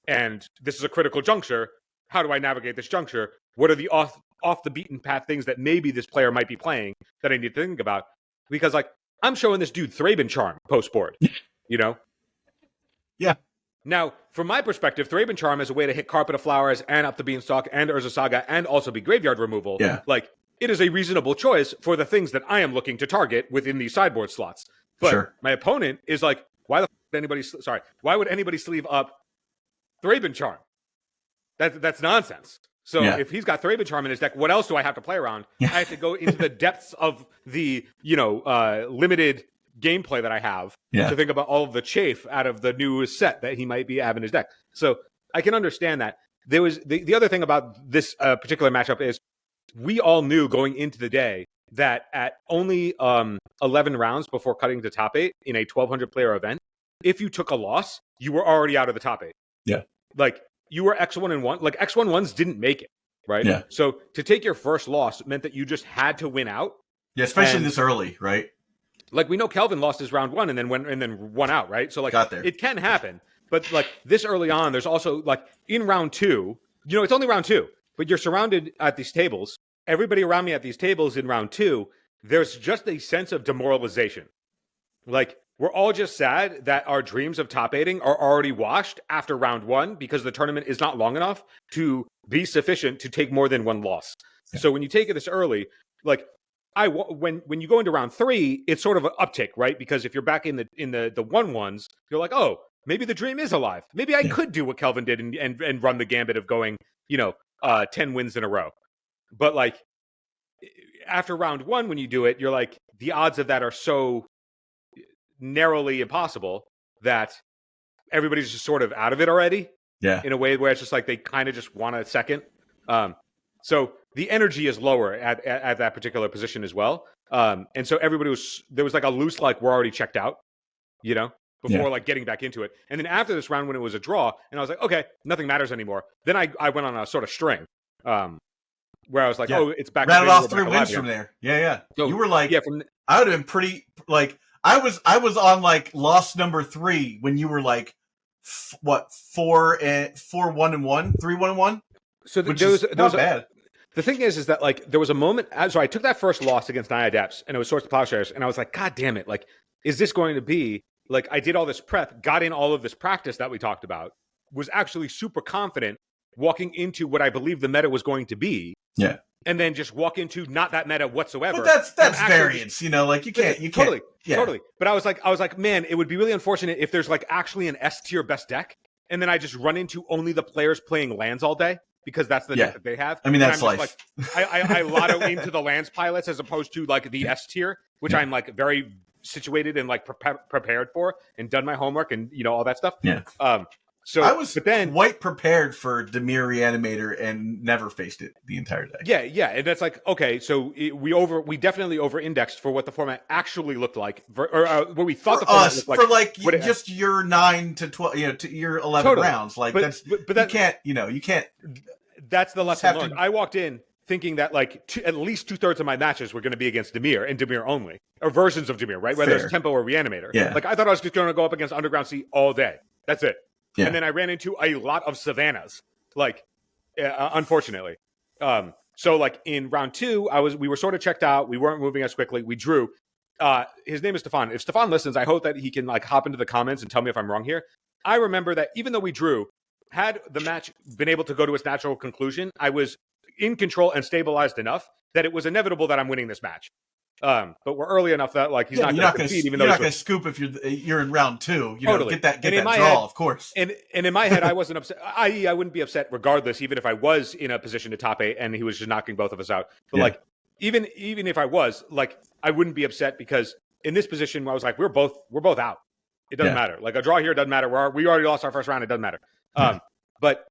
and this is a critical juncture. How do I navigate this juncture? What are the off the beaten path things that maybe this player might be playing that I need to think about? Because like I'm showing this dude Thraben Charm post board, Yeah. Now, from my perspective, Thraben Charm is a way to hit Carpet of Flowers and Up the Beanstalk and Urza Saga and also be graveyard removal. Yeah. Like, it is a reasonable choice for the things that I am looking to target within these sideboard slots. But my opponent is like, why would anybody sleeve up Thraben Charm? That's nonsense. So if he's got Thraben Charm in his deck, what else do I have to play around? I have to go into the depths of the, limited gameplay that I have to think about all of the chafe out of the new set that he might be having in his deck. So I can understand that. There was the other thing about this particular matchup is we all knew going into the day that at only 11 rounds before cutting to top 8 in a 1,200 player event, if you took a loss, you were already out of the top 8. Yeah. Like you were X1 and 1. Like X1-1s didn't make it, right? Yeah. So to take your first loss meant that you just had to win out. Yeah, especially this early, right? Like we know Kelvin lost his round 1 and then won out, right? So like got there. It can happen. But like this early on, there's also like in round 2, it's only round 2, but you're surrounded at these tables. Everybody around me at these tables in round 2, there's just a sense of demoralization. Like we're all just sad that our dreams of top 8ing are already washed after round 1 because the tournament is not long enough to be sufficient to take more than one loss. Yeah. So when you take it this early, like when you go into round 3, it's sort of an uptick, right? Because if you're back in the 1-1s, you're like, oh, maybe the dream is alive. Maybe I could do what Kelvin did and run the gambit of going, 10 wins in a row. But like after round 1, when you do it, you're like the odds of that are so narrowly impossible that everybody's just sort of out of it already. Yeah. In a way where it's just like they kind of just want a second. So the energy is lower at that particular position as well. And so there was like a loose, like, we're already checked out, before like getting back into it. And then after this round, when it was a draw, and I was like, okay, nothing matters anymore. Then I went on a sort of string, where I was like, oh, it's back. Rattled off 3 wins from there. Yeah. So, you were like, I would have been pretty, like, I was on like loss number 3 when you were like, 4-1-1, 3-1-1. So there was not bad. The thing is that, like, there was a moment. So I took that first loss against Nine Adepts, and it was Swords to Plowshares, and I was like, God damn it! Like, is this going to be like, I did all this prep, got in all of this practice that we talked about, was actually super confident walking into what I believed the meta was going to be. Yeah. And then just walk into not that meta whatsoever. But that's variance, like you can't totally. But I was like, man, it would be really unfortunate if there's like actually an S tier best deck, and then I just run into only the players playing lands all day, because that's the deck that they have. I mean, that's life. Like, I lotto into the lands pilots as opposed to like the S tier, which I'm like very situated and like prepared for, and done my homework and all that stuff. Yeah. So I was quite prepared for Dimir Reanimator and never faced it the entire day. Yeah, and that's like, okay, so we definitely over-indexed for what the format actually looked like, or what we thought for the format us, looked like. For like just your 9 to 12, to your 11 rounds. Like, but you can't. That's the lesson learned. I walked in thinking that like at least 2/3 of my matches were going to be against Dimir and Dimir only, or versions of Dimir, right? Whether it's Tempo or Reanimator. Yeah. Like, I thought I was just going to go up against Underground Sea all day. That's it. Yeah. And then I ran into a lot of Savannahs, like, unfortunately. So like in round 2, we were sort of checked out. We weren't moving as quickly. We drew. His name is Stefan. If Stefan listens, I hope that he can like hop into the comments and tell me if I'm wrong here. I remember that even though we drew, had the match been able to go to its natural conclusion, I was in control and stabilized enough that it was inevitable that I'm winning this match. But we're early enough that like he's not going to compete, even though you're not going to scoop if you're in round 2. Totally. Get that draw, head, of course. And in my head, I wasn't upset. I wouldn't be upset regardless, even if I was in a position to top 8 and he was just knocking both of us out. But like, even if I was, like, I wouldn't be upset, because in this position, I was like, we're both out. It doesn't matter. Like, a draw here doesn't matter. We already lost our first round. It doesn't matter. But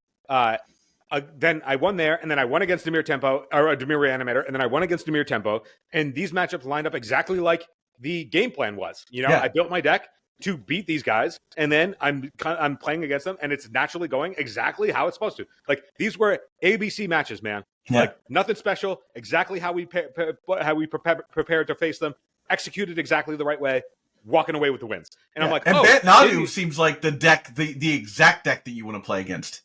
then I won there, and then I won against Dimir Tempo, or Dimir Reanimator, and then I won against Dimir Tempo, and these matchups lined up exactly like the game plan was. I built my deck to beat these guys, and then I'm playing against them, and it's naturally going exactly how it's supposed to. Like, these were ABC matches, man. Like, nothing special. Exactly how we prepared to face them, executed exactly the right way, walking away with the wins. And I'm like, Bant Nadu seems like the deck, the exact deck that you want to play against.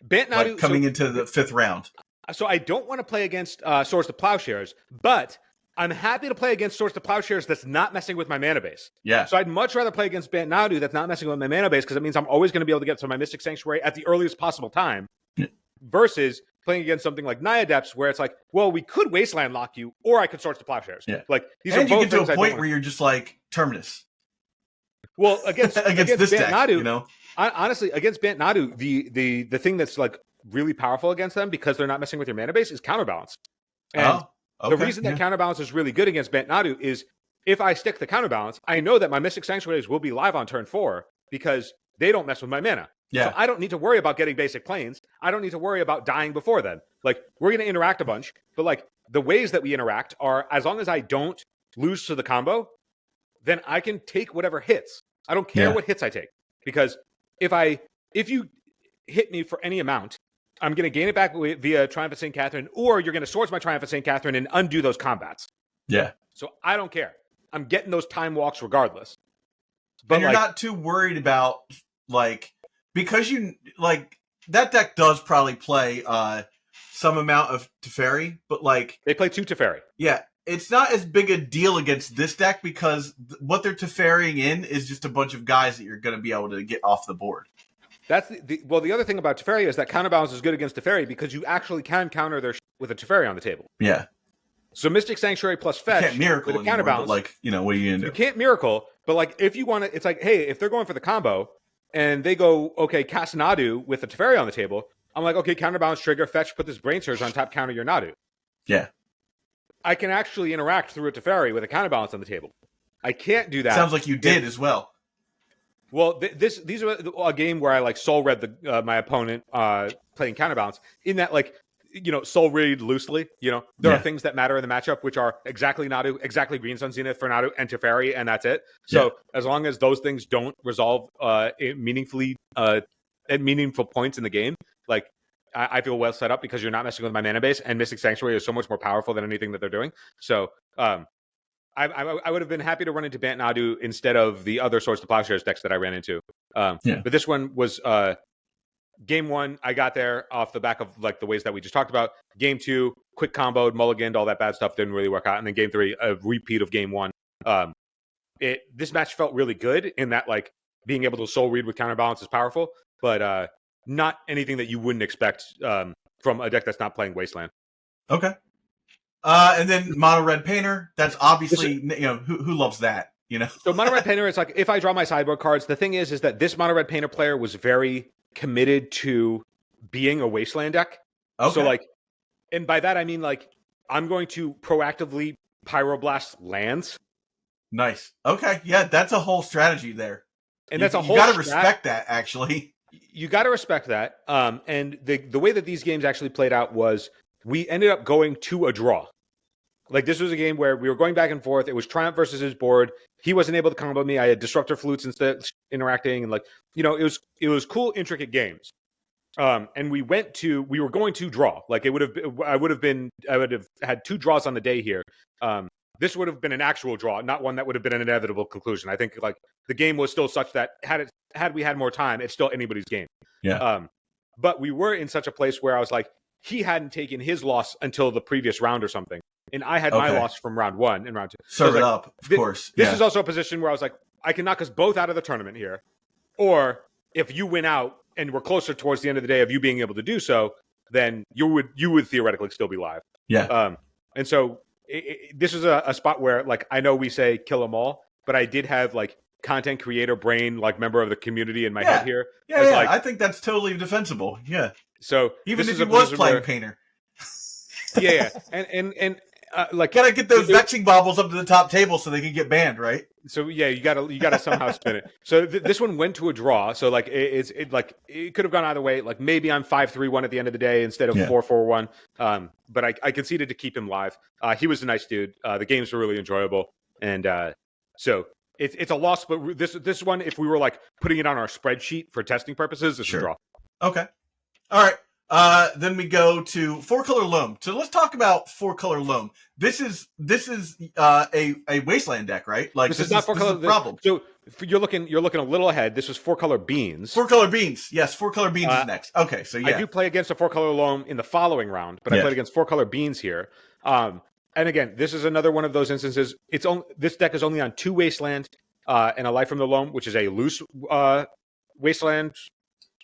Bant Nadu, coming into the 5th round. So I don't want to play against Swords to Plowshares, but I'm happy to play against Swords to Plowshares that's not messing with my mana base. Yeah. So I'd much rather play against Bant Nadu that's not messing with my mana base, because it means I'm always going to be able to get to my Mystic Sanctuary at the earliest possible time, versus playing against something like Naiadeps, where it's like, well, we could Wasteland lock you, or I could Swords to Plowshares. Yeah. Like, these and are both you get to a point where you're just like Terminus. Well, against this Bant deck, Nadu, honestly, against Bant Nadu, the thing that's like really powerful against them, because they're not messing with your mana base, is Counterbalance. And the reason that Counterbalance is really good against Bant Nadu is, if I stick the Counterbalance, I know that my Mystic Sanctuaries will be live on turn 4, because they don't mess with my mana. Yeah. So I don't need to worry about getting basic planes. I don't need to worry about dying before then. Like, we're going to interact a bunch, but like, the ways that we interact are, as long as I don't lose to the combo, then I can take whatever hits. I don't care what hits I take, because if you hit me for any amount, I'm going to gain it back via Triumph of St. Catherine, or you're going to Swords my Triumph of St. Catherine and undo those combats. Yeah. So I don't care. I'm getting those time walks regardless. But and you're not too worried about, like, because that deck does probably play some amount of Teferi, but like, they play 2 Teferi. Yeah. It's not as big a deal against this deck, because what they're Teferring in is just a bunch of guys that you're going to be able to get off the board. That's the other thing about Teferi is that Counterbalance is good against Teferi, because you actually can counter their with a Teferi on the table. Yeah. So Mystic Sanctuary plus Fetch, you can't miracle with a Counterbalance. But like, what are you going to do? You can't miracle, but like, if you want to, it's like, hey, if they're going for the combo and they go, okay, cast Nadu with a Teferi on the table, I'm like, okay, Counterbalance trigger, Fetch, put this Brain Surge on top, counter your Nadu. Yeah. I can actually interact through a Teferi with a Counterbalance on the table. I can't do that. Sounds like you did as well. Well, these are a game where I like soul read my opponent playing Counterbalance, in that like soul read loosely. There Yeah. are things that matter in the matchup, which are exactly Nadu, exactly Green Sun Zenith for Nadu and Teferi, and that's it. So as long as those things don't resolve meaningfully at meaningful points in the game, like I feel well set up because you're not messing with my mana base, and Mystic Sanctuary is so much more powerful than anything that they're doing. So I would have been happy to run into Bant Nadu instead of the other Swords to Plowshares decks that I ran into. But this one was game one. I got there off the back of like the ways that we just talked about. Game two, quick comboed, mulliganed, all that bad stuff didn't really work out. And then game three, a repeat of game one. This match felt really good in that like being able to soul read with counterbalance is powerful, but not anything that you wouldn't expect from a deck that's not playing Wasteland. Okay. And then Mono Red Painter. That's obviously who loves that. So Mono Red Painter is like if I draw my sideboard cards. The thing is that this Mono Red Painter player was very committed to being a Wasteland deck. Okay. So like, and by that I mean like I'm going to proactively Pyroblast lands. Nice. Okay. Yeah, that's a whole strategy there. And that's a whole. You got to respect that, actually. You got to respect that. And the way that these games actually played out was we ended up going to a draw. Like this was a game where we were going back and forth. It was Triumph versus his board. He wasn't able to combo me. I had Disruptor Flutes instead interacting, and like it was cool, intricate games. And we were going to draw. Like I would have had two draws on the day here. This would have been an actual draw, not one that would have been an inevitable conclusion. I think like the game was still such that had we had more time, it's still anybody's game. Yeah. But we were in such a place where I was like, he hadn't taken his loss until the previous round or something. And I had my loss from round one and round two. Serve it up, of course. This is also a position where I was like, I can knock us both out of the tournament here. Or if you win out and we're closer towards the end of the day of you being able to do so, then you would theoretically still be live. Yeah. And so this is a spot where like I know we say kill them all, but I did have like content creator brain, like member of the community in my head here. Yeah, like, I think that's totally defensible. Yeah. So even if he was playing Painter. Yeah. And like gotta get those vexing baubles up to the top table so they can get banned, right? So yeah, you gotta somehow spin it. So this one went to a draw. So like it could have gone either way. Like maybe I'm 5-3-1 at the end of the day instead of 4-4-1. But I conceded to keep him live. He was a nice dude. The games were really enjoyable, and so it's a loss. But this one, if we were like putting it on our spreadsheet for testing purposes, it's a draw. Okay. All right. Then we go to 4-color loam. So let's talk about 4-color loam. This is a Wasteland deck, right? Like this is not 4-color problem. So you're looking a little ahead. This was 4-color beans. 4-color beans. Yes, 4-color beans is next. Okay, so yeah. I do play against a 4-color loam in the following round, but I played against 4-color beans here. And again, this is another one of those instances. This deck is only on 2 Wasteland and a Life from the Loam, which is a loose Wasteland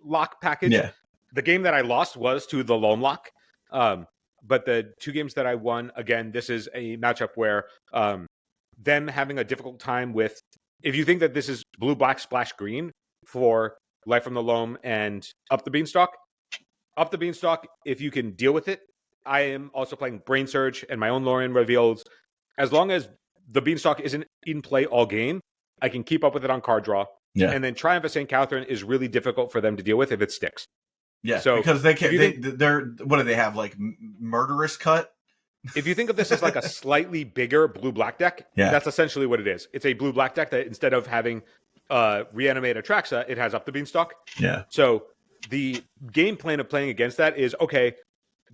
lock package. Yeah. The game that I lost was to the Loam Lock. But the 2 games that I won, again, this is a matchup where them having a difficult time with... If you think that this is blue, black, splash, green for Life from the Loam and Up the Beanstalk, if you can deal with it, I am also playing Brain Surge and my own Lorien Reveals. As long as the Beanstalk isn't in play all game, I can keep up with it on card draw. Yeah. And then Triumph of St. Catherine is really difficult for them to deal with if it sticks. Yeah, so because they can't. They're what do they have, like murderous cut? If you think of this as like a slightly bigger blue-black deck, that's essentially what it is. It's a blue-black deck that instead of having reanimate Atraxa, it has Up the Beanstalk. Yeah. So the game plan of playing against that is, okay,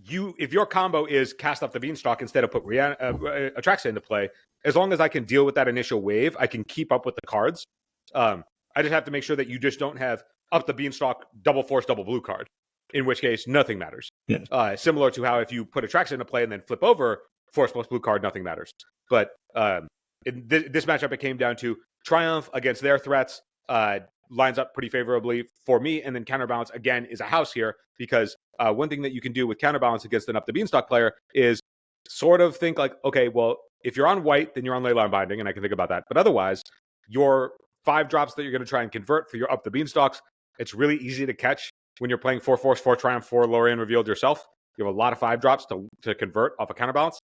if your combo is cast Up the Beanstalk instead of put Atraxa into play, as long as I can deal with that initial wave, I can keep up with the cards. I just have to make sure that you just don't have Up the Beanstalk, double force, double blue card, in which case nothing matters. Yeah. Similar to how if you put Atraxa into play and then flip over force plus blue card, nothing matters. But in this matchup, it came down to Triumph against their threats, lines up pretty favorably for me, and then Counterbalance, again, is a house here, because one thing that you can do with Counterbalance against an Up the Beanstalk player is sort of think like, okay, well, if you're on white, then you're on Leyline Binding, and I can think about that. But otherwise, your 5 drops that you're going to try and convert for your Up the Beanstalks, it's really easy to catch when you're playing 4 Force, 4 Triumph, 4 Lorien Revealed yourself. You have a lot of 5 drops to convert off a Counterbalance.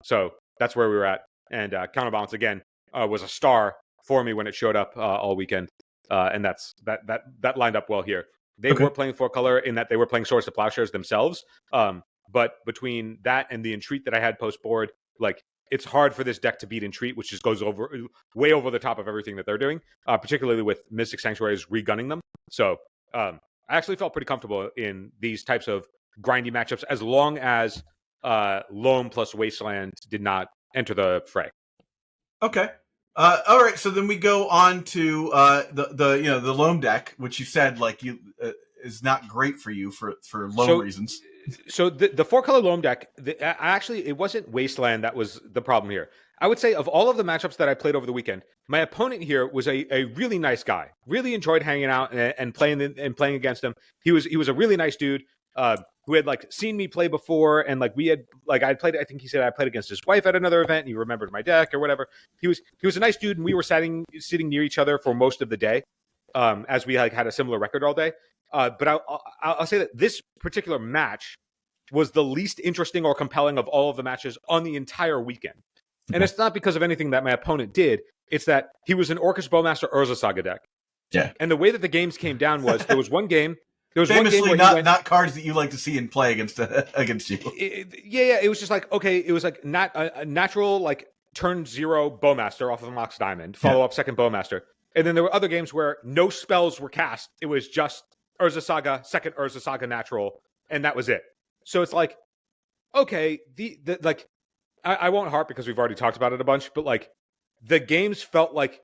So that's where we were at. And Counterbalance, again, was a star for me when it showed up all weekend. And that lined up well here. They were playing 4-color in that they were playing Swords to Plowshares themselves. But between that and the Entreat that I had post board, like it's hard for this deck to beat Entreat, which just goes way over the top of everything that they're doing, particularly with Mystic Sanctuaries regunning them. So I actually felt pretty comfortable in these types of grindy matchups as long as Loam plus Wasteland did not enter the fray. Okay. All right. So then we go on to the Loam deck, which you said like is not great for you for Loam reasons. So the 4-color Loam deck, actually, it wasn't Wasteland that was the problem here. I would say of all of the matchups that I played over the weekend, my opponent here was a really nice guy. Really enjoyed hanging out and playing against him. He was a really nice dude who had like seen me play before, and like we had like I played. I think he said I played against his wife at another event, and he remembered my deck or whatever. He was a nice dude, and we were sitting near each other for most of the day, as we like had a similar record all day. But I'll say that this particular match was the least interesting or compelling of all of the matches on the entire weekend. And it's not because of anything that my opponent did. It's that he was an Orcish Bowmaster Urza Saga deck. Yeah. And the way that the games came down was there was one game. There was famously one game not cards that you like to see in play against you. It was just like, okay, it was like not a natural like turn 0 Bowmaster off of Mox Diamond, follow up second Bowmaster. And then there were other games where no spells were cast. It was just Urza Saga, second Urza Saga natural, and that was it. So it's like, okay, the like I won't harp because we've already talked about it a bunch, but like the games felt like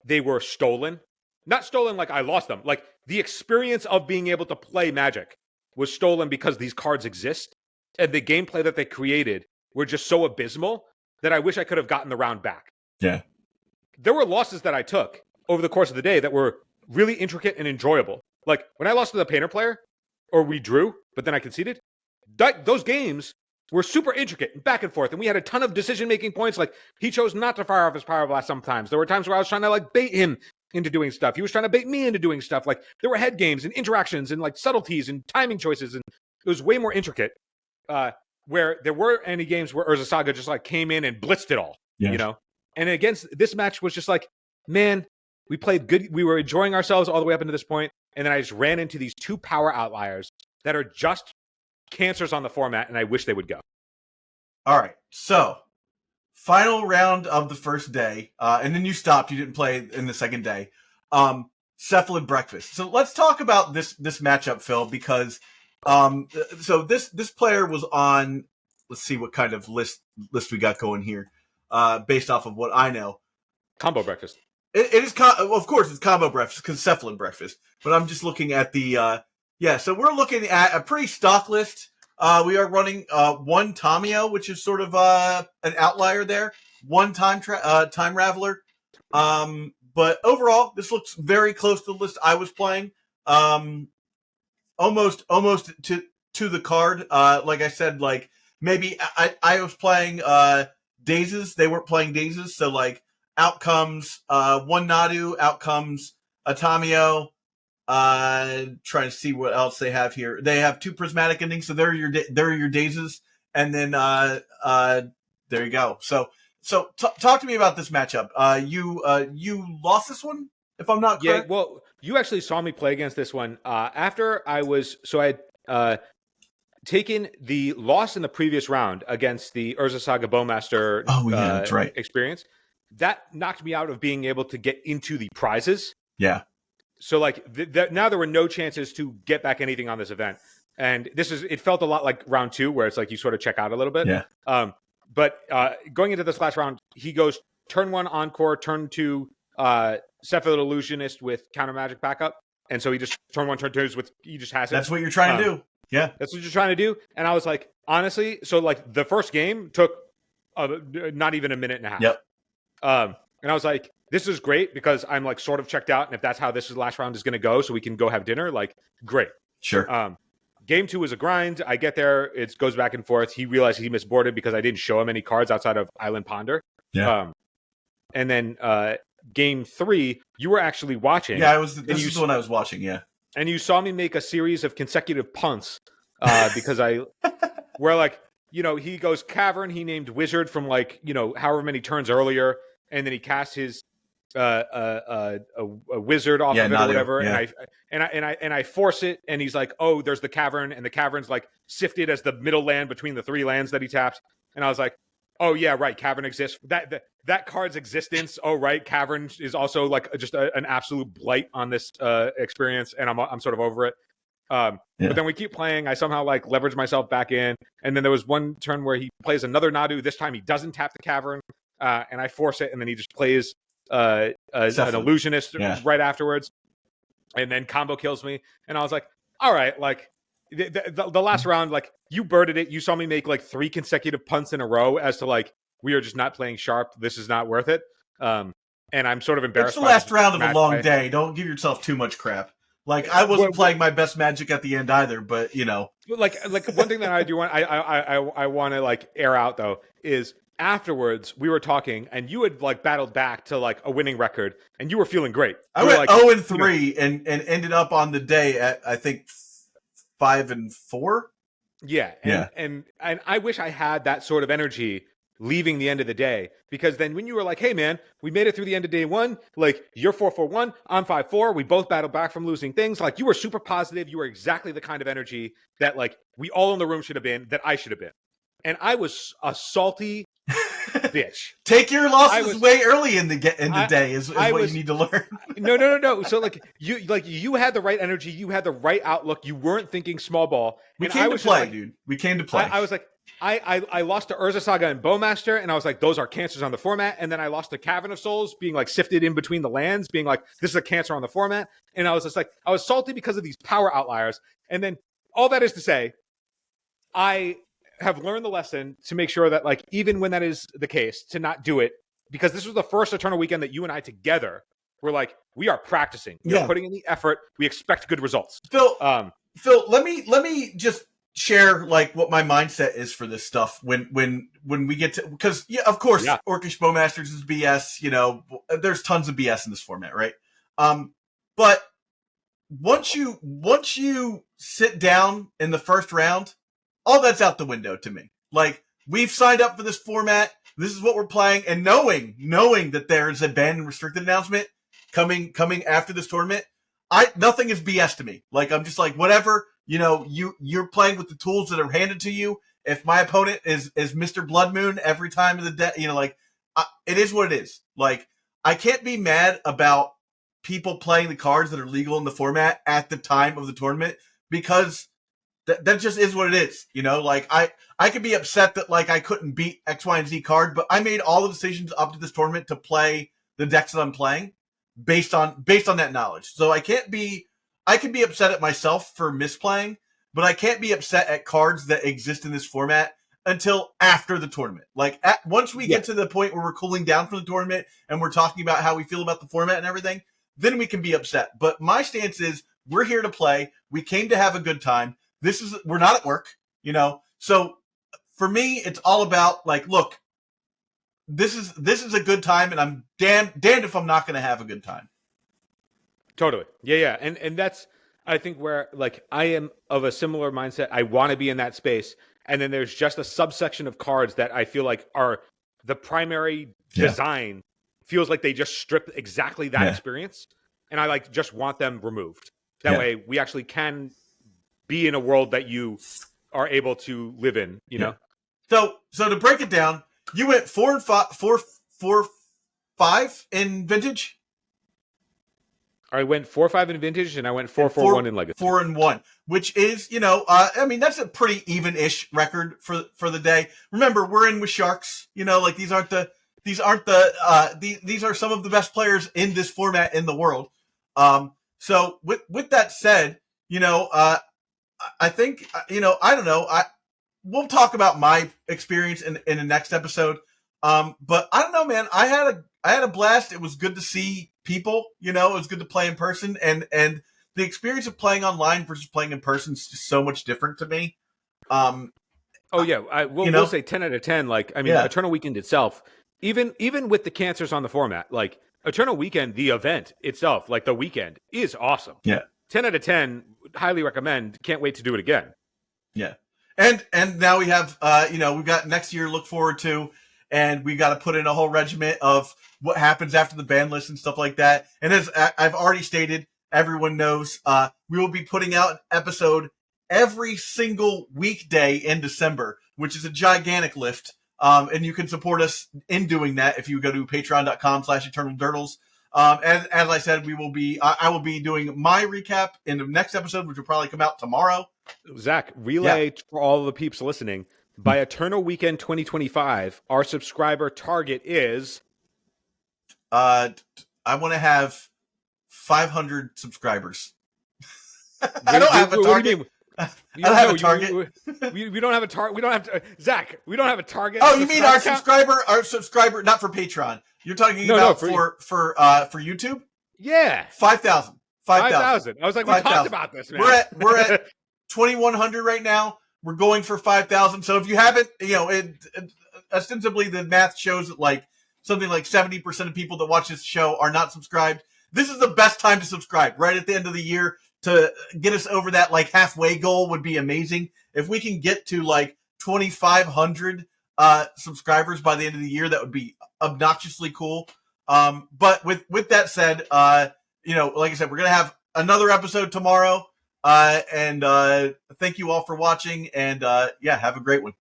they were stolen. Not stolen like I lost them. Like the experience of being able to play Magic was stolen because these cards exist, and the gameplay that they created were just so abysmal that I wish I could have gotten the round back. Yeah. There were losses that I took over the course of the day that were really intricate and enjoyable. Like when I lost to the Painter player, or we drew, but then I conceded, those games were super intricate and back and forth, and we had a ton of decision-making points. Like, he chose not to fire off his Power Blast sometimes. There were times where I was trying to, like, bait him into doing stuff. He was trying to bait me into doing stuff. Like, there were head games and interactions and, like, subtleties and timing choices, and it was way more intricate, where there were any games where Urza Saga just, like, came in and blitzed it all, you know? And against this match was just like, man, we played good. We were enjoying ourselves all the way up into this point, and then I just ran into these two power outliers that are just cancers on the format, and I wish they would go. All right, so final round of the first day, and then you stopped. You didn't play in the second day. Cephalid Breakfast. So let's talk about this matchup, Phil, because so this player was on. Let's see what kind of list we got going here, based off of what I know. Combo Breakfast. It is, of course, it's Combo Breakfast because Cephalid Breakfast. But I'm just looking at the so we're looking at a pretty stock list. We are running one Tamio, which is sort of an outlier there. One Time Raveler. But overall, this looks very close to the list I was playing. Almost to the card. Like I said, like maybe I was playing Dazes. They weren't playing Dazes, so like out comes one Nadu, out comes a Tamio. Trying to see what else they have here. They have two prismatic endings, so they're your Dazes, and then there you go. So talk to me about this matchup. You lost this one, if I'm not correct. Yeah, well, you actually saw me play against this one after I had taken the loss in the previous round against the Urza Saga Bowmaster that's right. experience. That knocked me out of being able to get into the prizes. Yeah. So like now there were no chances to get back anything on this event. And it felt a lot like round 2 where it's like you sort of check out a little bit. Yeah. But going into this last round, he goes turn 1 Encore, turn 2 Cephalid Illusionist with counter magic backup. And so he just turn 1, turn 2 he just has it. That's what you're trying to do. Yeah. That's what you're trying to do. And I was like, honestly, so like the first game took not even a minute and a half. Yep. And I was like, this is great because I'm like sort of checked out. And if that's how this last round is going to go, so we can go have dinner, like great. Sure. Game 2 is a grind. I get there. It goes back and forth. He realized he misboarded because I didn't show him any cards outside of Island Ponder. Yeah. And then game 3, you were actually watching. Yeah, this is the one I was watching. Yeah. And you saw me make a series of consecutive punts because where like, he goes Cavern. He named Wizard from like, however many turns earlier. And then he cast his a wizard off of it Nadu, or whatever, yeah. and I force it, and he's like, oh, there's the cavern, and the cavern's like sifted as the middle land between the 3 lands that he tapped, and I was like, oh yeah, right, cavern exists. That card's existence. Oh right, cavern is also like just an absolute blight on this experience, and I'm sort of over it. But then we keep playing. I somehow like leverage myself back in, and then there was one turn where he plays another Nadu. This time he doesn't tap the cavern, and I force it, and then he just plays an illusionist right afterwards, and then combo kills me. And I was like, all right, like the last round, like you birded it. You saw me make like 3 consecutive punts in a row as to like we are just not playing sharp. This is not worth it. And I'm sort of embarrassed. It's the last round of a long day. Don't give yourself too much crap. Like I wasn't playing my best Magic at the end either, but you know, like one thing that I do want I want to like air out though is afterwards we were talking and you had like battled back to like a winning record and you were feeling great. I went 0-3 and ended up on the day at I think 5-4. Yeah, and I wish I had that sort of energy leaving the end of the day, because then when you were like, hey man, we made it through the end of day 1, like you're 4-4-1, I'm 5-4, we both battled back from losing things, like you were super positive, you were exactly the kind of energy that like we all in the room should have been, that I should have been. And I was a salty bitch. Take your losses way early in the day is what you need to learn. No. So like you had the right energy, you had the right outlook, you weren't thinking small ball. We came to play, dude. We came to play. I was like, I lost to Urza Saga and Bowmaster, and I was like, those are cancers on the format. And then I lost to Cavern of Souls, being like sifted in between the lands, being like, this is a cancer on the format. And I was just like, I was salty because of these power outliers. And then all that is to say, I have learned the lesson to make sure that like, even when that is the case, to not do it, because this was the first Eternal Weekend that you and I together were like, we are practicing. We are putting in the effort. We expect good results. Phil, let me just share like what my mindset is for this stuff when we get to, because of course Orcish Bowmasters is BS, you know, there's tons of BS in this format, right? But once you sit down in the first round, all that's out the window to me. Like, we've signed up for this format, this is what we're playing, and knowing that there's a ban and restricted announcement coming after this tournament, nothing is BS to me. Like, I'm just like, whatever. You know, you're playing with the tools that are handed to you. If my opponent is Mr. Blood Moon every time of the day, you know, like, it is what it is. Like, I can't be mad about people playing the cards that are legal in the format at the time of the tournament, because that just is what it is. You know, like, I could be upset that like I couldn't beat X, Y, and Z card, but I made all the decisions up to this tournament to play the decks that I'm playing based on that knowledge. So I can be upset at myself for misplaying, but I can't be upset at cards that exist in this format until after the tournament. Like, once we get to the point where we're cooling down from the tournament and we're talking about how we feel about the format and everything, then we can be upset. But my stance is, we're here to play. We came to have a good time. We're not at work, you know? So for me, it's all about like, look, this is a good time, and I'm damned if I'm not going to have a good time. Totally. Yeah. And that's, I think, where like I am of a similar mindset. I want to be in that space. And then there's just a subsection of cards that I feel like are the primary design feels like they just strip exactly that experience. And I like just want them removed. That way we actually can be in a world that you are able to live in, you know? So to break it down, you went 4-5 in Vintage? I went 4-5 in Vintage, and I went 4-4-1 in Legacy. 4-1, which is, you know, I mean, that's a pretty even-ish record for the day. Remember, we're in with Sharks. You know, like, these are some of the best players in this format in the world. So with that said, you know, I think, you know, I don't know. We'll talk about my experience in the next episode. But I don't know, man. I had a blast. It was good to see people, you know, it was good to play in person, and the experience of playing online versus playing in person is just so much different to me. We'll say 10 out of 10. Like, I mean, Eternal Weekend itself, even with the cancers on the format, like Eternal Weekend, the event itself, like the weekend, is awesome. Yeah. 10 out of 10, highly recommend. Can't wait to do it again. Yeah. And now we have, you know, we've got next year to look forward to. and we got to put in a whole regiment of what happens after the ban list and stuff like that. And as I've already stated, everyone knows we will be putting out an episode every single weekday in December, which is a gigantic lift. And you can support us in doing that if you go to patreon.com/eternaldurdles. As I said, I will be doing my recap in the next episode, which will probably come out tomorrow. Zach, relay for all of the peeps listening. By Eternal Weekend 2025, our subscriber target is... I want to have 500 subscribers. I don't have a target. I don't have a target. We don't have a target. We don't have to, Zach. We don't have a target. Oh, you mean our subscriber, not for Patreon. You're talking about for YouTube? Yeah. 5,000. 5,000. I was like, we talked about this, man. We're at 2,100 right now. We're going for 5,000. So if you haven't, ostensibly the math shows that like something like 70% of people that watch this show are not subscribed. This is the best time to subscribe, right at the end of the year. To get us over that like halfway goal would be amazing. If we can get to like 2,500 subscribers by the end of the year, that would be obnoxiously cool. But with that said, like I said, we're gonna have another episode tomorrow. And thank you all for watching. And have a great one.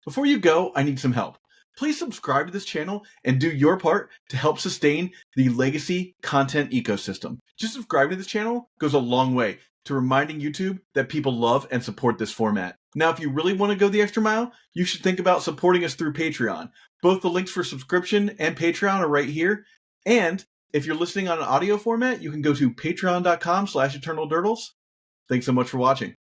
Before you go, I need some help. Please subscribe to this channel and do your part to help sustain the legacy content ecosystem. Just subscribing to this channel goes a long way to reminding YouTube that people love and support this format. Now, if you really want to go the extra mile, you should think about supporting us through Patreon. Both the links for subscription and Patreon are right here. And if you're listening on an audio format, you can go to patreon.com/eternaldurdles. Thanks so much for watching.